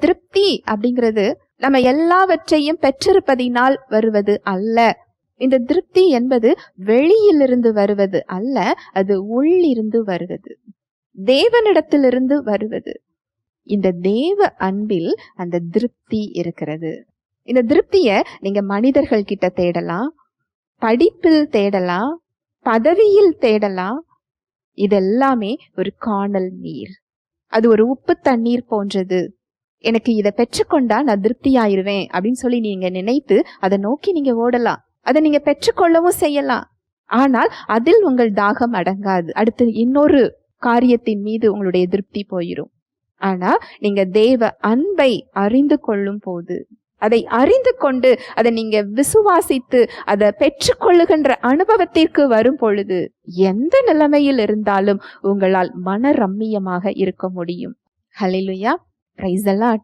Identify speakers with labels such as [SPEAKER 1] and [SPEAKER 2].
[SPEAKER 1] திருப்தி அப்படிங்கிறது நம்ம எல்லாவற்றையும் பெற்றிருப்பதினால் வருவது அல்ல. இந்த திருப்தி என்பது வெளியிலிருந்து வருவது அல்ல, அது உள்ளிருந்து வருவது, தேவனிடத்திலிருந்து வருவது. இந்த தேவ அன்பில் அந்த திருப்தி இருக்கிறது. இந்த திருப்திய நீங்க மனிதர்கள் கிட்ட தேடலாம், படிப்பில் தேடலாம், பதவியில் தேடலாம். இதெல்லாமே ஒரு காணல் நீர். அது ஒரு உப்பு தண்ணீர் போன்றது. எனக்கு இதை பெற்றுக்கொண்டா நான் திருப்தியாயிருவேன் அப்படின்னு சொல்லி நீங்க நினைத்து அதை நோக்கி நீங்க ஓடலாம், அதை நீங்க பெற்றுக்கொள்ளவும் செய்யலாம். ஆனால் அதில் உங்கள் தாகம் அடங்காது. அடுத்து இன்னொரு காரியத்தின் மீது உங்களுடைய திருப்தி போயிடும். ஆனா நீங்க தேவ அன்பை அறிந்து கொள்ளும் போது, அதை அறிந்து கொண்டு அதை நீங்க விசுவாசித்து அதை பெற்றுக்கொள்ளுகின்ற அனுபவத்திற்கு வரும் பொழுது எந்த நிலைமையில் இருந்தாலும் உங்களால் மன ரம்மியமாக இருக்க முடியும். ஹல்லேலூயா, பிரைஸ் தி லார்ட்.